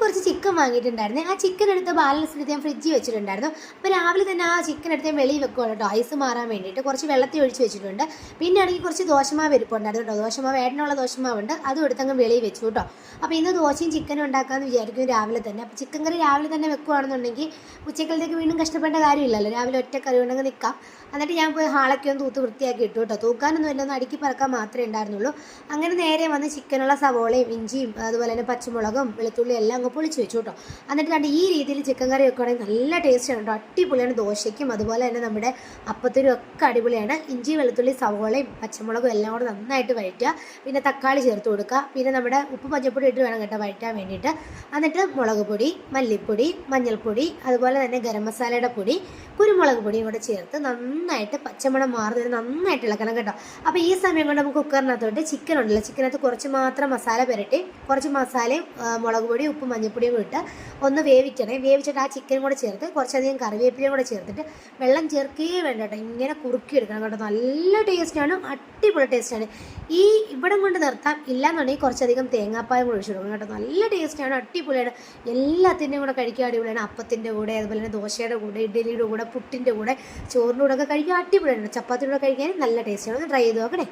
കുറച്ച് ചിക്കൻ വാങ്ങിയിട്ടുണ്ടായിരുന്നു. ആ ചിക്കൻ എടുത്ത് ബാലൻസ് എടുത്ത് ഞാൻ ഫ്രിഡ്ജിൽ വെച്ചിട്ടുണ്ടായിരുന്നു. അപ്പോൾ രാവിലെ തന്നെ ആ ചിക്കൻ എടുത്ത് ഞാൻ വെളിയിൽ വെക്കുകയാണ് കേട്ടോ, ഐസ് മാറാൻ വേണ്ടിയിട്ട്. കുറച്ച് വെള്ളത്തിൽ ഒഴിച്ച് വെച്ചിട്ടുണ്ട്. പിന്നെ ആണെങ്കിൽ കുറച്ച് ദോശമാവ് ഇരിപ്പുണ്ടായിരുന്നു കേട്ടോ, ദോശമാവ് ഏട്ടനുള്ള ദോശമാവുണ്ട്, അതും എടുത്തങ്ങ് വെളിയിൽ വെച്ചു കേട്ടോ. അപ്പോൾ ഇന്ന് ദോശയും ചിക്കനും ഉണ്ടാക്കാമെന്ന് വിചാരിക്കും രാവിലെ തന്നെ. അപ്പോൾ ചിക്കൻ കറി രാവിലെ തന്നെ വെക്കുകയാണെന്നുണ്ടെങ്കിൽ ഉച്ചക്കലത്തേക്ക് വീണ്ടും കഷ്ടപ്പെടേണ്ട കാര്യമില്ലല്ലോ, രാവിലെ ഒറ്റ കറി ഉണ്ടെങ്കിൽ നിൽക്കാം. എന്നിട്ട് ഞാൻ പോയി ഹാളൊക്കെ ഒന്ന് തൂത്ത് വൃത്തിയാക്കി ഇട്ടു കേട്ടോ. തൂക്കാനൊന്നും ഇല്ല, ഒന്ന് അടുക്കി പറക്കാൻ മാത്രമേ ഉണ്ടായിരുന്നുള്ളൂ. അങ്ങനെ നേരെ വന്ന് ചിക്കനുള്ള സവോളയും ഇഞ്ചിയും അതുപോലെ തന്നെ പച്ചമുളകും വെളുത്തുള്ളിയും എല്ലാം അങ്ങ് പൊളിച്ച് വെച്ചു കേട്ടോ. എന്നിട്ട് ഈ രീതിയിൽ ചിക്കൻ കറി വെക്കുകയാണെങ്കിൽ നല്ല ടേസ്റ്റാണ് കേട്ടോ, അടിപൊളിയാണ്. ദോശയ്ക്കും അതുപോലെ തന്നെ നമ്മുടെ അപ്പത്തിനും ഒക്കെ അടിപൊളിയാണ്. ഇഞ്ചി വെളുത്തുള്ളി സവോളയും പച്ചമുളകും എല്ലാം കൂടെ നന്നായിട്ട് വഴറ്റുക. പിന്നെ തക്കാളി ചേർത്ത് കൊടുക്കുക. പിന്നെ നമ്മുടെ ഉപ്പ് മഞ്ഞൾപ്പൊടി ഇട്ട് വേണം കേട്ടോ വഴറ്റാൻ വേണ്ടിയിട്ട്. എന്നിട്ട് മുളക് പൊടി, മല്ലിപ്പൊടി, മഞ്ഞൾപ്പൊടി, അതുപോലെ തന്നെ ഗരം മസാലയുടെ പൊടി, കുരുമുളക് പൊടിയും കൂടെ ചേർത്ത് നന്നായിട്ട് പച്ചമണം മാറുന്നതിന് നന്നായിട്ട് ഇളക്കണം കേട്ടോ. അപ്പോൾ ഈ സമയം കൊണ്ട് നമുക്ക് കുക്കറിനകത്തോട്ട് ചിക്കൻ ഉണ്ടല്ലോ, ചിക്കനകത്ത് കുറച്ച് മാത്രം മസാല പുരട്ടി കുറച്ച് മസാലയും മുളക് പൊടിയും ഉപ്പും മഞ്ഞൾപ്പൊടിയും കൂടി ഇട്ട് ഒന്ന് വേവിക്കണേ. വേവിച്ചിട്ട് ആ ചിക്കൻ കൂടെ ചേർത്ത് കുറച്ചധികം കറിവേപ്പിലയും കൂടെ ചേർത്തിട്ട് വെള്ളം ചേർക്കേ വേണ്ട കേട്ടോ, ഇങ്ങനെ കുറുക്കിയെടുക്കണം കേട്ടോ. നല്ല ടേസ്റ്റാണ്, അടിപൊളി ടേസ്റ്റാണ്. ഈ ഇവിടം കൊണ്ട് നിർത്താം, ഇല്ലാന്നുണ്ടെങ്കിൽ കുറച്ചധികം തേങ്ങാപ്പാലും കൂടെ ഒഴിച്ചു കൊടുക്കണം കേട്ടോ. നല്ല ടേസ്റ്റാണ്, അടിപൊളിയാണ്. എല്ലാത്തിൻ്റെയും കൂടെ കഴിക്കാൻ അടിപൊളിയാണ്. അപ്പത്തിൻ്റെ കൂടെ അതുപോലെ തന്നെ ദോശയുടെ കൂടെ ഇഡ്ഡലിയുടെ കൂടെ പുട്ടിൻ്റെ കൂടെ ചോറിൻ്റെ കൂടെ ഒക്കെ കഴിക്കാൻ അടിപൊളിയാണ്. ചപ്പാത്തിയുടെ കൂടെ കഴിക്കാനും നല്ല ടേസ്റ്റാണ്. ഒന്ന് ട്രൈ ചെയ്ത് നോക്കണേ.